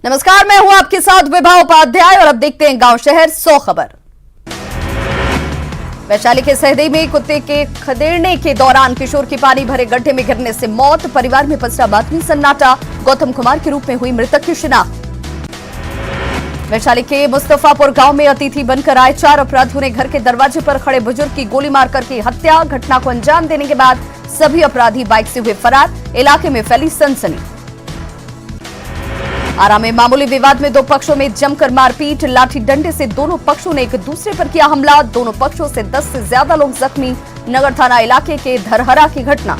नमस्कार, मैं हूं आपके साथ विभा उपाध्याय और अब देखते हैं गांव शहर 100 खबर। वैशाली के सहदेई में कुत्ते के खदेड़ने के दौरान किशोर की पानी भरे गड्ढे में गिरने से मौत। परिवार में पसरा बातमी सन्नाटा। गौतम कुमार के रूप में हुई मृतक की शिनाख्त। वैशाली के मुस्तफापुर गांव में अतिथि बनकर आए 4 अपराधियों ने घर के दरवाजे पर खड़े बुजुर्ग की गोली मारकर की हत्या। घटना को अंजाम देने के बाद सभी अपराधी बाइक से हुए फरार। इलाके में फैली सनसनी। आरा में मामूली विवाद में 2 पक्षों में जमकर मारपीट। लाठी डंडे से दोनों पक्षों ने एक दूसरे पर किया हमला। दोनों पक्षों से 10 से ज्यादा लोग जख्मी। नगर थाना इलाके के धरहरा की घटना।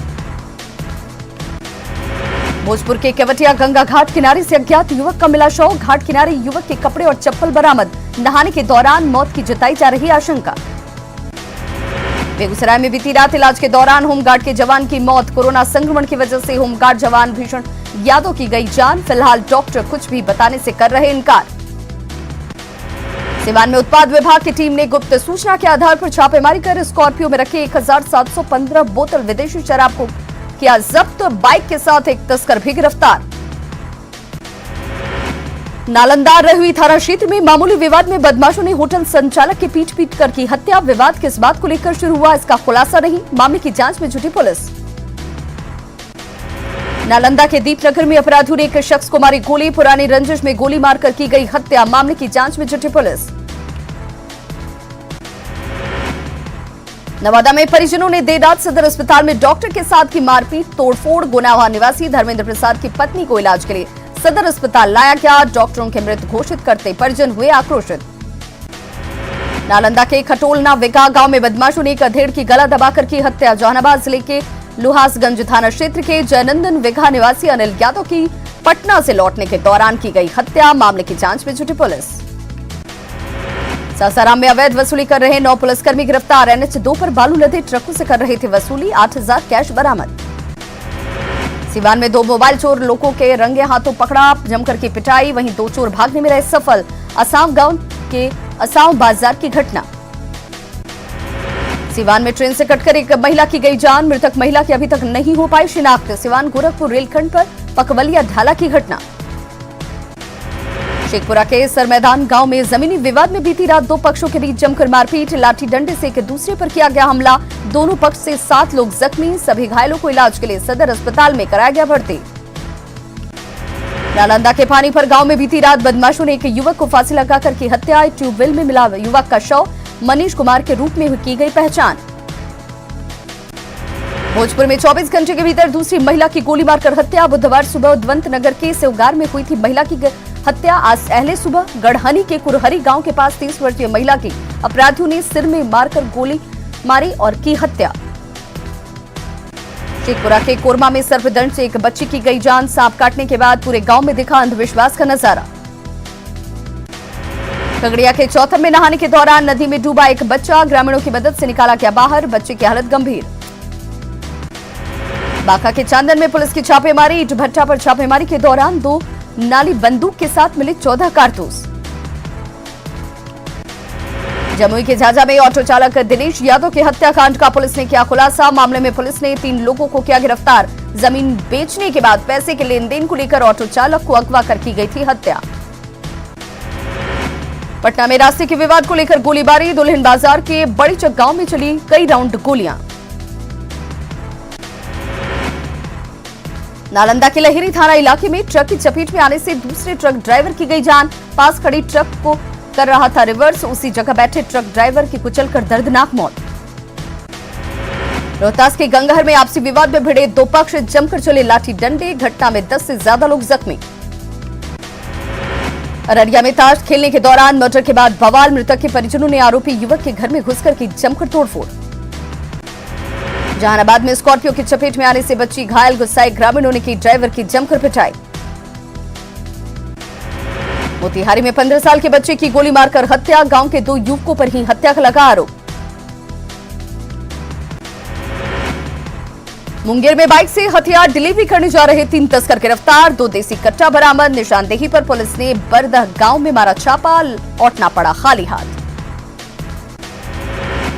भोजपुर के केवटिया गंगा घाट किनारे से अज्ञात युवक का मिला शव। घाट किनारे युवक के कपड़े और चप्पल बरामद। नहाने के दौरान मौत की जताई जा रही आशंका। बेगूसराय में बीती रात इलाज के दौरान होमगार्ड के जवान की मौत। कोरोना संक्रमण की वजह से होमगार्ड जवान भीषण यादव की गई जान। फिलहाल डॉक्टर कुछ भी बताने से कर रहे इनकार। सिवान में उत्पाद विभाग की टीम ने गुप्त सूचना के आधार पर छापेमारी कर स्कॉर्पियो में रखे 1715 बोतल विदेशी शराब को किया जब्त। बाइक के साथ एक तस्कर भी गिरफ्तार। नालंदा रहुई थाना क्षेत्र में मामूली विवाद में बदमाशों ने होटल संचालक की पीट कर की हत्या। विवाद किस बात को लेकर शुरू हुआ, इसका खुलासा नहीं। मामले की जांच में जुटी पुलिस। नालंदा के दीपनगर में अपराधियों ने एक शख्स को मारी गोली। पुरानी रंजिश में गोली मारकर की गई हत्या। मामले की जांच में जुटी पुलिस। नवादा में परिजनों ने देर रात सदर अस्पताल में डॉक्टर के साथ की मारपीट तोड़फोड़। गुनावा निवासी धर्मेंद्र प्रसाद की पत्नी को इलाज के लिए सदर अस्पताल लाया गया। डॉक्टरों के मृत घोषित करते परिजन हुए आक्रोशित। नालंदा के खटोलना विका गांव में बदमाशों ने एक अधेड़ की गला दबाकर की हत्या। जहानाबाद जिले के लुहासगंज थाना क्षेत्र के जयनंदन विघा निवासी अनिल यादव की पटना से लौटने के दौरान की गई हत्या। मामले की जांच में जुटी पुलिस। सासाराम में अवैध वसूली कर रहे 9 पुलिसकर्मी गिरफ्तार। NH2 पर बालू लदे ट्रकों से कर रहे थे वसूली। 8000 कैश बरामद। सिवान में 2 मोबाइल चोर लोगों के रंगे हाथों पकड़ा। जमकर की पिटाई। वहीं 2 चोर भागने में रहे सफल। असाम गांव के असाम बाजार की घटना। सिवान में ट्रेन से कटकर एक महिला की गई जान। मृतक महिला की अभी तक नहीं हो पाई शिनाख्त। सिवान गोरखपुर रेलखंड पर पकवलिया ढाला की घटना। शेखपुरा के सरमैदान गांव में जमीनी विवाद में बीती रात 2 पक्षों के बीच जमकर मारपीट। लाठी डंडे से एक दूसरे पर किया गया हमला। दोनों पक्ष से 7 लोग जख्मी। सभी घायलों को इलाज के लिए सदर अस्पताल में कराया गया भर्ती। नालंदा के पानीपर गांव में बीती रात बदमाशों ने एक युवक को फांसी लगाकर की हत्या। ट्यूबवेल में मिला युवक का शव मनीष कुमार के रूप में की गई पहचान। भोजपुर में 24 घंटे के भीतर दूसरी महिला की गोली मारकर हत्या। बुधवार सुबह उद्वंत नगर के सेवगार में हुई थी महिला की हत्या। आज अहले सुबह गढ़हनी के कुरहरी गांव के पास 30 वर्षीय महिला की अपराधियों ने सिर में मारकर गोली मारी और की हत्या। शेखपुरा के कोरमा में सर्पदंश से एक बच्ची की गई जान। सांप काटने के बाद पूरे गांव में दिखा अंधविश्वास का नजारा। खगड़िया के चौथम में नहाने के दौरान नदी में डूबा एक बच्चा। ग्रामीणों की मदद से निकाला गया बाहर। बच्चे की हालत गंभीर। बांका के चांदन में पुलिस की छापेमारी। ईंट भट्टा पर छापेमारी के दौरान 2 नाली बंदूक के साथ मिले 14 कारतूस। जमुई के झाझा में ऑटो चालक दिनेश यादव की हत्याकांड का पुलिस ने किया खुलासा। मामले में पुलिस ने 3 लोगों को किया गिरफ्तार। जमीन बेचने के बाद पैसे के लेन देन को लेकर ऑटो चालक को अगवा कर की गई थी हत्या। पटना में रास्ते के विवाद को लेकर गोलीबारी। दुल्हिन बाजार के बड़ी चक गांव में चली कई राउंड गोलियां। नालंदा के लहेरी थाना इलाके में ट्रक की चपेट में आने से दूसरे ट्रक ड्राइवर की गई जान। पास खड़ी ट्रक को कर रहा था रिवर्स। उसी जगह बैठे ट्रक ड्राइवर की कुचलकर दर्दनाक मौत। रोहतास के गंगहर में आपसी विवाद में भिड़े 2 पक्ष। जमकर चले लाठी डंडे। घटना में 10 से ज्यादा लोग जख्मी। अररिया में ताश खेलने के दौरान मर्डर के बाद बवाल। मृतक के परिजनों ने आरोपी युवक के घर में घुसकर की जमकर तोड़फोड़। जहानाबाद में स्कॉर्पियो की चपेट में आने से बच्ची घायल। गुस्साए ग्रामीणों ने की ड्राइवर की जमकर पिटाई। मोतिहारी में 15 साल के बच्चे की गोली मारकर हत्या। गांव के 2 युवकों पर ही हत्या का लगा आरोप। मुंगेर में बाइक से हथियार डिलीवरी करने जा रहे 3 तस्कर गिरफ्तार। 2 देसी कट्टा बरामद। निशानदेही पर पुलिस ने बरदह गांव में मारा छापा। लौटना पड़ा खाली हाथ।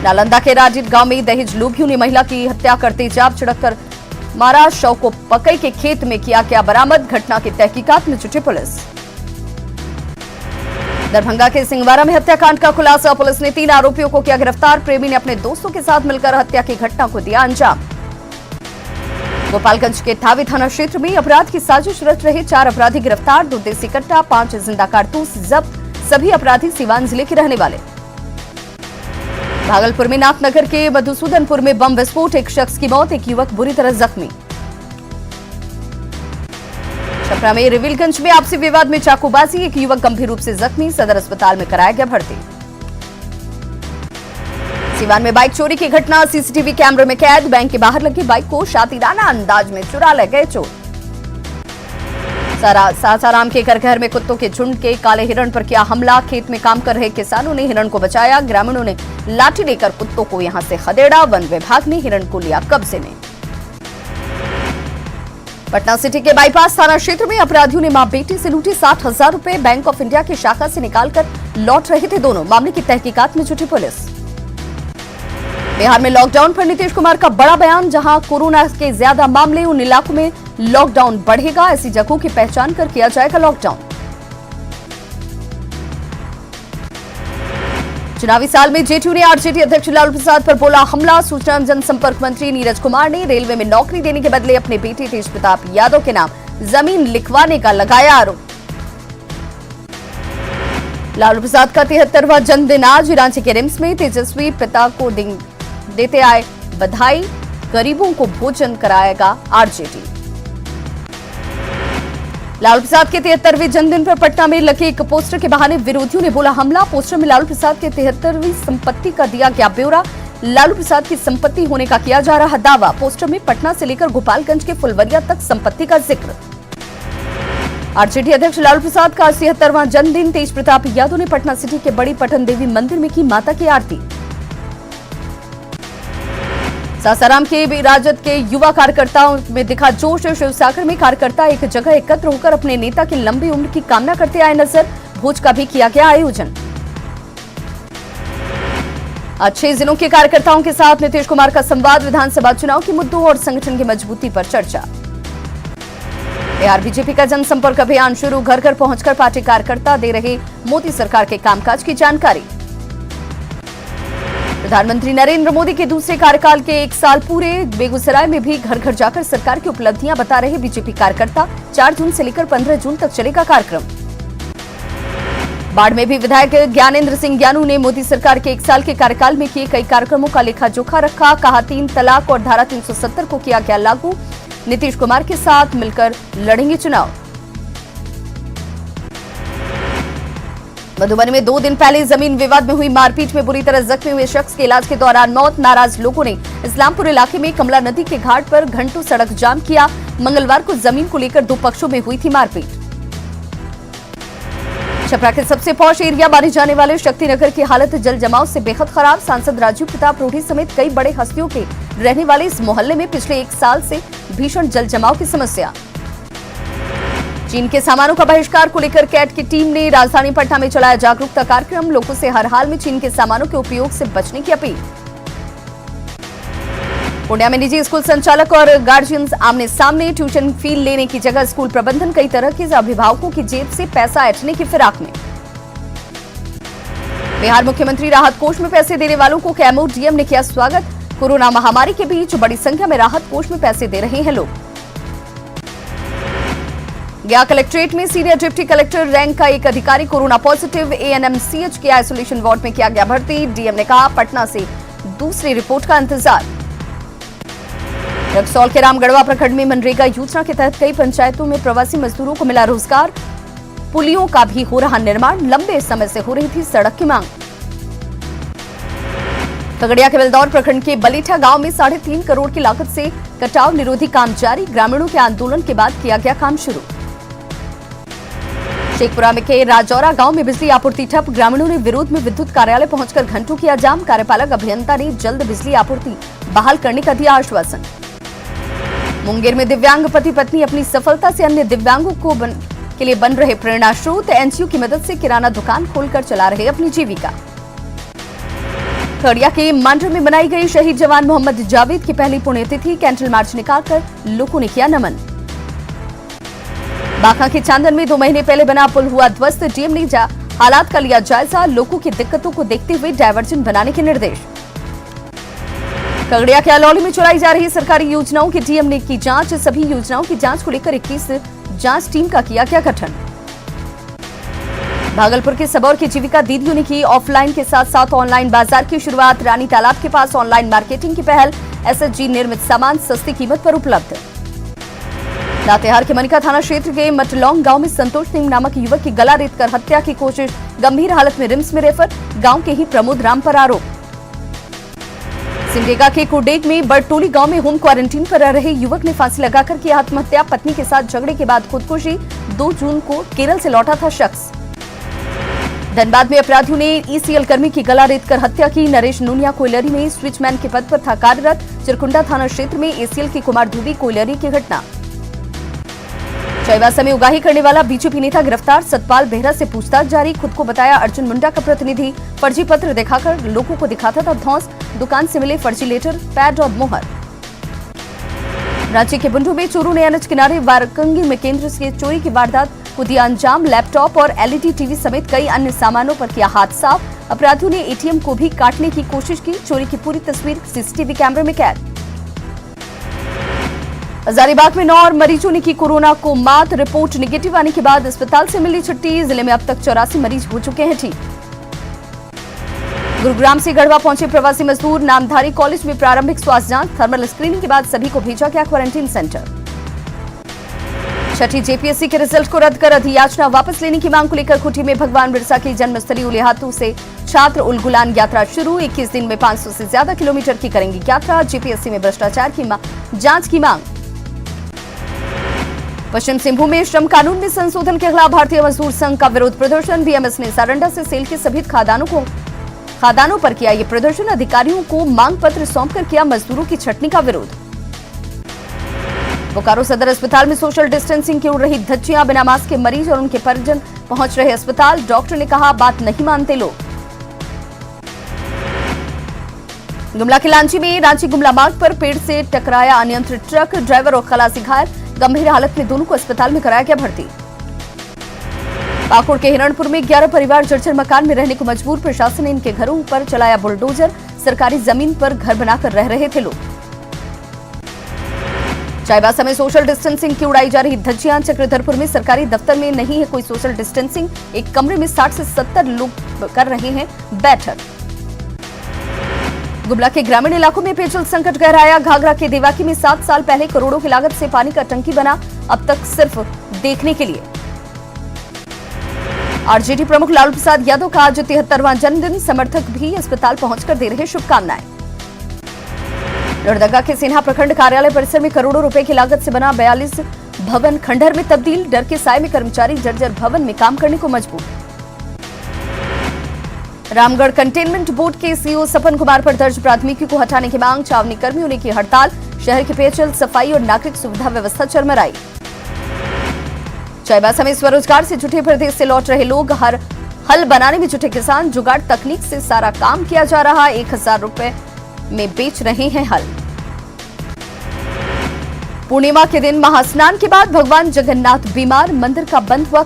नालंदा के राजीव गांव में दहेज लोभियों ने महिला की हत्या करते जाप छिड़ककर मारा। शव को पकई के खेत में किया गया बरामद। घटना की तहकीकात में जुटी पुलिस। दरभंगा के सिंगवारा में हत्याकांड का खुलासा, पुलिस ने 3 आरोपियों को किया गिरफ्तार। प्रेमी ने अपने दोस्तों के साथ मिलकर हत्या की घटना को दिया अंजाम। गोपालगंज के थावी थाना क्षेत्र में अपराध की साजिश रच रहे 4 अपराधी गिरफ्तार, 2 देसी कट्टा, 5 जिंदा कारतूस जब्त। सभी अपराधी सीवान जिले के रहने वाले। भागलपुर में नाथनगर के मधुसूदनपुर में बम विस्फोट, 1 शख्स की मौत, 1 युवक बुरी तरह जख्मी। छपरा में रिविलगंज में आपसी विवाद में चाकूबाजी, 1 युवक गंभीर रूप से जख्मी, सदर अस्पताल में कराया गया भर्ती। सीवान में बाइक चोरी की घटना, सीसीटीवी कैमरे में कैद, बैंक के बाहर लगी बाइक को शातिराना अंदाज में चुरा ले गए चोर। सासाराम के करघर में कुत्तों के झुंड के काले हिरण पर किया हमला, खेत में काम कर रहे किसानों ने हिरण को बचाया, ग्रामीणों ने लाठी लेकर कुत्तों को यहां से खदेड़ा, वन विभाग ने हिरण को लिया कब्जे में। पटना सिटी के बाईपास थाना क्षेत्र में अपराधियों ने मां बेटी से लूटी 60,000 रुपए, बैंक ऑफ इंडिया की शाखा से निकालकर लौट रहे थे दोनों, मामले की तहकीकात में जुटी पुलिस। बिहार में लॉकडाउन पर नीतीश कुमार का बड़ा बयान, जहां कोरोना के ज्यादा मामले, उन इलाकों में लॉकडाउन बढ़ेगा, ऐसी जगहों की पहचान कर किया जाएगा लॉकडाउन। चुनावी साल में जेडीयू ने आरजेडी अध्यक्ष लालू प्रसाद पर बोला हमला, सूचना एवं जनसंपर्क मंत्री नीरज कुमार ने रेलवे में नौकरी देने के बदले अपने बेटे तेज प्रताप यादव के नाम जमीन लिखवाने का लगाया आरोप। लालू प्रसाद का 73वां जन्मदिन आज, रांची के रिम्स में तेजस्वी पिता को देते आए बधाई, गरीबों को भोजन कराएगा आरजेडी। लालू प्रसाद के 73वें जन्मदिन पर पटना में लगे एक पोस्टर के बहाने विरोधियों ने बोला हमला, पोस्टर में लालू प्रसाद के 73वीं संपत्ति का दिया गया ब्यौरा, लालू प्रसाद की संपत्ति होने का किया जा रहा दावा, पोस्टर में पटना से लेकर गोपालगंज के फुलवरिया तक संपत्ति का जिक्र। आरजेडी अध्यक्ष लालू प्रसाद का 73वां जन्मदिन, तेज प्रताप यादव ने पटना सिटी के बड़ी पटन देवी मंदिर में की माता की आरती। सासाराम के राजद के युवा कार्यकर्ताओं में दिखा जोश, शिवसागर में कार्यकर्ता एक जगह एकत्र होकर अपने नेता की लंबी उम्र की कामना करते आए नजर, भोज का भी किया गया आयोजन। आज 6 जिलों के कार्यकर्ताओं के साथ नीतीश कुमार का संवाद, विधानसभा चुनाव के मुद्दों और संगठन की मजबूती पर चर्चा। बिहार बीजेपी का जनसंपर्क अभियान शुरू, घर घर पहुंचकर पार्टी कार्यकर्ता दे रहे मोदी सरकार के कामकाज की जानकारी। प्रधानमंत्री नरेंद्र मोदी के दूसरे कार्यकाल के 1 साल पूरे, बेगूसराय में भी घर घर जाकर सरकार की उपलब्धियां बता रहे बीजेपी कार्यकर्ता, 4 जून से लेकर 15 जून तक चलेगा कार्यक्रम। बाढ़ में भी विधायक ज्ञानेंद्र सिंह ज्ञानू ने मोदी सरकार के 1 साल के कार्यकाल में किए कई कार्यक्रमों का लेखा जोखा रखा, कहा 3 तलाक और धारा 370 को किया गया लागू, नीतीश कुमार के साथ मिलकर लड़ेंगे चुनाव। मधुबनी में 2 दिन पहले जमीन विवाद में हुई मारपीट में बुरी तरह जख्मी हुए शख्स के इलाज के दौरान मौत, नाराज लोगों ने इस्लामपुर इलाके में कमला नदी के घाट पर घंटों सड़क जाम किया। मंगलवार को जमीन को लेकर 2 पक्षों में हुई थी मारपीट। छपरा के सबसे पॉश एरिया माने जाने वाले शक्तिनगर की हालत जल जमाव से बेहद खराब, सांसद राजीव प्रताप रूढ़ी समेत कई बड़े हस्तियों के रहने वाले इस मोहल्ले में पिछले 1 साल से भीषण जल जमाव की समस्या। चीन के सामानों का बहिष्कार को लेकर कैट की टीम ने राजधानी पटना में चलाया जागरूकता कार्यक्रम, लोगों से हर हाल में चीन के सामानों के उपयोग से बचने की अपील। पूर्णिया में निजी स्कूल संचालक और गार्जियंस आमने सामने, ट्यूशन फी लेने की जगह स्कूल प्रबंधन कई तरह के अभिभावकों की जेब से पैसा ऐंठने की फिराक में। बिहार मुख्यमंत्री राहत कोष में पैसे देने वालों को कैमूर डीएम ने किया स्वागत, कोरोना महामारी के बीच बड़ी संख्या में राहत कोष में पैसे दे रहे हैं लोग। गया कलेक्ट्रेट में सीनियर डिप्टी कलेक्टर रैंक का एक अधिकारी कोरोना पॉजिटिव, एएनएमसीएच के आइसोलेशन वार्ड में किया गया भर्ती, डीएम ने कहा पटना से दूसरी रिपोर्ट का इंतजार। रक्सौल के रामगढ़वा प्रखंड में मनरेगा योजना के तहत कई पंचायतों में प्रवासी मजदूरों को मिला रोजगार, पुलियों का भी हो रहा निर्माण, लंबे समय से हो रही थी सड़क की मांग। खगड़िया के बेलदौर प्रखंड के बलीठा गांव में 3.5 करोड़ की लागत से कटाव निरोधी काम जारी, ग्रामीणों के आंदोलन के बाद किया गया काम शुरू। शेखपुरा में के राजौरा गांव में बिजली आपूर्ति ठप, ग्रामीणों ने विरोध में विद्युत कार्यालय पहुंचकर घंटों किया जाम, कार्यपालक अभियंता ने जल्द बिजली आपूर्ति बहाल करने का दिया आश्वासन। मुंगेर में दिव्यांग पति पत्नी अपनी सफलता से अन्य दिव्यांगों के लिए बन रहे प्रेरणा स्रोत, एनजीओ की मदद से किराना दुकान खोलकर चला रहे अपनी जीविका। खगड़िया के मांडर में बनाई गई शहीद जवान मोहम्मद जावेद की पहली पुण्यतिथि, कैंडल मार्च निकालकर लोगों ने किया नमन। बांका के चांदन में 2 महीने पहले बना पुल हुआ ध्वस्त, डीएम ने हालात का लिया जायजा, लोगों की दिक्कतों को देखते हुए डायवर्जन बनाने के निर्देश। खगड़िया के अलौली में चलाई जा रही सरकारी योजनाओं की डीएम ने की जांच। सभी योजनाओं की जांच को लेकर 21 जांच टीम का किया गया गठन। भागलपुर के सबौर की जीविका दीदियों ने की ऑफलाइन के साथ साथ ऑनलाइन बाजार की शुरुआत। रानी तालाब के पास ऑनलाइन मार्केटिंग की पहल, एसएचजी निर्मित सामान सस्ती कीमत पर उपलब्ध। लातेहार के मनिका थाना क्षेत्र के मटलौंग गांव में संतोष सिंह नामक युवक की गला रेतकर हत्या की कोशिश, गंभीर हालत में रिम्स में रेफर। गांव के ही प्रमोद राम पर आरोप। सिमडेगा के कुरडेग में बड़टोली गांव में होम क्वारंटीन पर रह रहे युवक ने फांसी लगाकर की आत्महत्या। पत्नी के साथ झगड़े के बाद खुदकुशी। 2 जून को केरल से लौटा था शख्स। धनबाद में अपराधियों ने ईसीएल कर्मी की गला रेतकर हत्या की। नरेश नूनिया कोयलरी में स्विचमैन के पद पर था कार्यरत। चिरकुंडा थाना क्षेत्र में एसीएल की कुमार धुबी कोयलरी की घटना। चाईबासा में उगाही करने वाला बीजेपी नेता गिरफ्तार, सतपाल बेहरा से पूछताछ जारी। खुद को बताया अर्जुन मुंडा का प्रतिनिधि, फर्जी पत्र दिखाकर लोगों को दिखाता था धौंस। दुकान से मिले फर्जी लेटर, पैड और मोहर। रांची के बुंडू में चोरों ने एनएच किनारे वारकंगी में केंद्र से चोरी की वारदात को दिया अंजाम। लैपटॉप और एलईडी टीवी समेत कई अन्य सामानों पर किया हाथ साफ। अपराधियों ने एटीएम को भी काटने की कोशिश की। चोरी की पूरी तस्वीर सीसीटीवी कैमरे में कैद। हजारीबाग में 9 और मरीजों ने की कोरोना को मात। रिपोर्ट निगेटिव आने के बाद अस्पताल से मिली छुट्टी। जिले में अब तक 84 मरीज हो चुके हैं ठीक। गुरुग्राम से गढ़वा पहुंचे प्रवासी मजदूर, नामधारी कॉलेज में प्रारंभिक स्वास्थ्य जांच। थर्मल स्क्रीनिंग के बाद सभी को भेजा गया क्वारंटीन सेंटर। छठी जेपीएससी के रिजल्ट को रद्द कर अधियाचना वापस लेने की मांग को लेकर खूंटी में भगवान बिरसा की जन्मस्थली उलिहातू से छात्र उलगुलान यात्रा शुरू। 21 दिन में 500 से ज्यादा किलोमीटर की करेंगी यात्रा। जेपीएससी में भ्रष्टाचार की जांच की मांग। पश्चिम सिंहभूम में श्रम कानून में संशोधन के खिलाफ भारतीय मजदूर संघ का विरोध प्रदर्शन। बीएमएस ने सारंडा से सेल के सभी खादानों पर किया ये प्रदर्शन। अधिकारियों को मांग पत्र सौंपकर किया मजदूरों की छटनी का विरोध। बोकारो सदर अस्पताल में सोशल डिस्टेंसिंग की उड़ रही धज्जियां। बिना मास्क के मरीज और उनके परिजन पहुंच रहे अस्पताल। डॉक्टर ने कहा बात नहीं मानते लोग। गुमला के लांची में रांची गुमला मार्ग पर पेड़ से टकराया अनियंत्रित ट्रक। ड्राइवर और खलासी घायल, गंभीर हालत में दोनों को अस्पताल में कराया गया भर्ती। पाकुड़ के हिरणपुर में 11 परिवार जर्जर मकान में रहने को मजबूर। प्रशासन ने इनके घरों पर चलाया बुलडोजर। सरकारी जमीन पर घर बनाकर रह रहे थे लोग। चाईबासा में सोशल डिस्टेंसिंग की उड़ाई जा रही धज्जियां। चक्रधरपुर में सरकारी दफ्तर में नहीं है कोई सोशल डिस्टेंसिंग। एक कमरे में 60 से 70 लोग कर रहे हैं बैठक। गुमला के ग्रामीण इलाकों में पेयजल संकट गहराया। घाघरा के देवाकी में 7 साल पहले करोड़ों की लागत से पानी का टंकी बना, अब तक सिर्फ देखने के लिए। आरजेडी प्रमुख लालू प्रसाद यादव का आज 73वां जन्मदिन। समर्थक भी अस्पताल पहुंचकर दे रहे शुभकामनाएं। लोहरदगा के सिन्हा प्रखंड कार्यालय परिसर में करोड़ों रुपए की लागत से बना 42 भवन खंडहर में तब्दील। डर के साए में कर्मचारी जर्जर भवन में काम करने को मजबूर। रामगढ़ कंटेनमेंट बोर्ड के सीईओ सपन कुमार पर दर्ज प्राथमिकी को हटाने की मांग। छावनी कर्मियों ने की हड़ताल। शहर के पेयजल, सफाई और नागरिक सुविधा व्यवस्था चरमराई। चाईबासा में स्वरोजगार से जुटे प्रदेश से लौट रहे लोग। हल बनाने में जुटे किसान। जुगाड़ तकनीक से सारा काम किया जा रहा। 1000 रुपए में बेच रहे हैं हल। पूर्णिमा के दिन महास्नान के बाद भगवान जगन्नाथ बीमार। मंदिर का बंद हुआ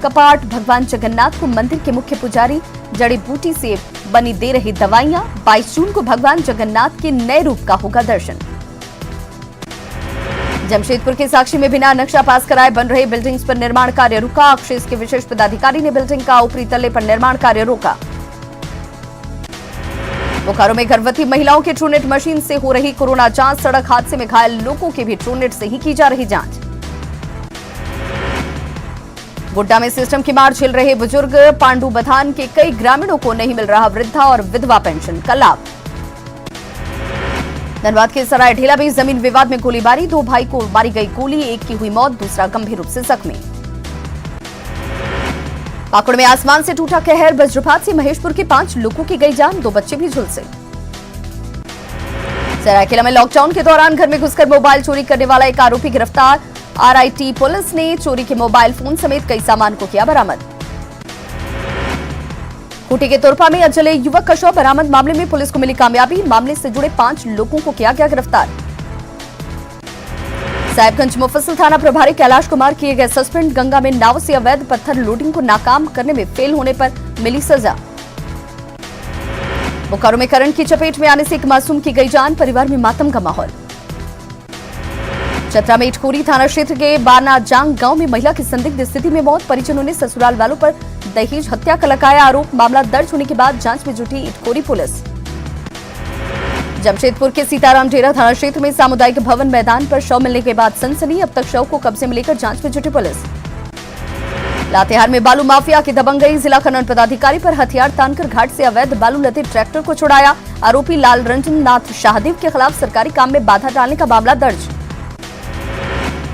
कपाट। भगवान जगन्नाथ को मंदिर के मुख्य पुजारी जड़ी बूटी से बनी दे रही दवाइयां। 22 जून को भगवान जगन्नाथ के नए रूप का होगा दर्शन। जमशेदपुर के साक्षी में बिना नक्शा पास कराए बन रहे बिल्डिंग्स पर निर्माण कार्य रुका। अक्षेस के विशेष पदाधिकारी ने बिल्डिंग का ऊपरी तल्ले पर निर्माण कार्य रोका। बोकारो में गर्भवती महिलाओं के ट्रूनेट मशीन से हो रही कोरोना जांच। सड़क हादसे में घायल लोगों की भी ट्रूनेट से ही की जा रही जांच। गोड्डा में सिस्टम की मार झेल रहे बुजुर्ग। पांडु बथान के कई ग्रामीणों को नहीं मिल रहा वृद्धा और विधवा पेंशन का लाभ। धनबाद के सराय ढेला में जमीन विवाद में गोलीबारी। 2 भाई को मारी गई गोली, एक की हुई मौत, दूसरा गंभीर रूप से जख्मी। पाकुड़ में आसमान से टूटा कहर। वज्रपात से महेशपुर के 5 लोगों की गई जान, 2 बच्चे भी झुलसे। सरायकेला में लॉकडाउन के दौरान घर में घुसकर मोबाइल चोरी करने वाला एक आरोपी गिरफ्तार। आरआईटी पुलिस ने चोरी के मोबाइल फोन समेत कई सामान को किया बरामद। खूंटी के तोरपा में अजले युवक का शव बरामद। मामले में पुलिस को मिली कामयाबी। मामले से जुड़े 5 लोगों को किया गया गिरफ्तार। साहिबगंज मुफस्सिल थाना प्रभारी कैलाश कुमार किए गए सस्पेंड। गंगा में नाव से अवैध पत्थर लोडिंग को नाकाम करने में फेल होने पर मिली सजा। बोकारो में करंट की चपेट में आने से एक मासूम की गई जान, परिवार में मातम का माहौल। चतरा में इटखोरी थाना क्षेत्र के बानाजांग गांव में महिला की संदिग्ध स्थिति में मौत, परिजनों ने ससुराल वालों पर दहेज हत्या का लगाया आरोप। मामला दर्ज होने के बाद जांच में जुटी इटखोरी पुलिस। जमशेदपुर के सीताराम डेरा थाना क्षेत्र में सामुदायिक भवन मैदान पर शव मिलने के बाद सनसनी, अब तक शव को कब्जे में लेकर जांच में जुटी पुलिस। लातेहार में बालू माफिया की दबंगई, जिला खनन पदाधिकारी पर हथियार तानकर घाट से अवैध बालू लदे ट्रैक्टर को छुड़ाया। आरोपी लाल रंजन नाथ शाहदेव के खिलाफ सरकारी काम में बाधा डालने का मामला दर्ज।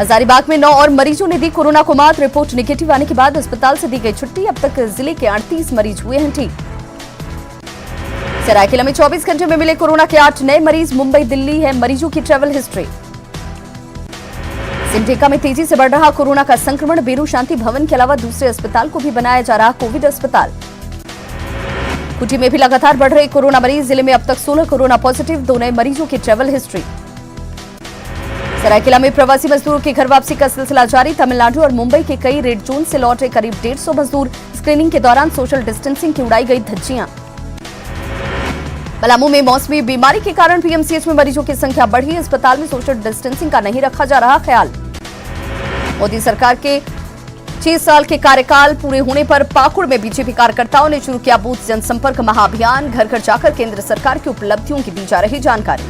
हजारीबाग में 9 और मरीजों ने दी कोरोना को मात, रिपोर्ट निगेटिव आने के बाद अस्पताल से दी गई छुट्टी। अब तक जिले के 38 मरीज हुए हैं ठीक। सरायकेला में 24 घंटे में मिले कोरोना के 8 नए मरीज, मुंबई दिल्ली है मरीजों की ट्रैवल हिस्ट्री। सिमडेगा में तेजी से बढ़ रहा कोरोना का संक्रमण, बेरू शांति भवन के अलावा दूसरे अस्पताल को भी बनाया जा रहा कोविड अस्पताल। खूंटी में भी लगातार बढ़ रहे कोरोना मरीज, जिले में अब तक 16 कोरोना पॉजिटिव, 2 नए मरीजों की ट्रैवल हिस्ट्री। सरायकेला में प्रवासी मजदूरों की घर वापसी का सिलसिला जारी, तमिलनाडु और मुंबई के कई रेड जोन से लौटे करीब 150 मजदूर। स्क्रीनिंग के दौरान सोशल डिस्टेंसिंग की उड़ाई गई धज्जियां। पलामू में मौसमी बीमारी के कारण पीएमसीएच में मरीजों की संख्या बढ़ी, अस्पताल में सोशल डिस्टेंसिंग का नहीं रखा जा रहा ख्याल। मोदी सरकार के 6 साल के कार्यकाल पूरे होने पर पाकुड़ में बीजेपी कार्यकर्ताओं ने शुरू किया बूथ जनसंपर्क महाअभियान, घर घर जाकर केंद्र सरकार की उपलब्धियों की दी जा रही जानकारी।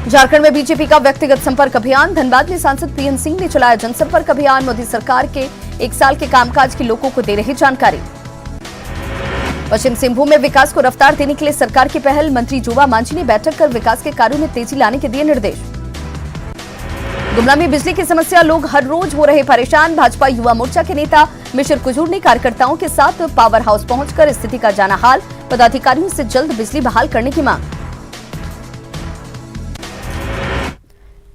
झारखंड में बीजेपी का व्यक्तिगत संपर्क अभियान, धनबाद में सांसद पीएन सिंह ने चलाया जनसंपर्क अभियान, मोदी सरकार के 1 साल के कामकाज की लोगों को दे रही जानकारी। पश्चिम सिंहभूम में विकास को रफ्तार देने के लिए सरकार की पहल, मंत्री जोबा मांझी ने बैठक कर विकास के कार्यों में तेजी लाने के दिए निर्देश। गुमला में बिजली की समस्या, लोग हर रोज हो रहे परेशान। भाजपा युवा मोर्चा के नेता मिश्र कुजूर ने कार्यकर्ताओं के साथ पावर हाउस पहुंचकर स्थिति का जाना हाल, पदाधिकारियों से जल्द बिजली बहाल करने की मांग।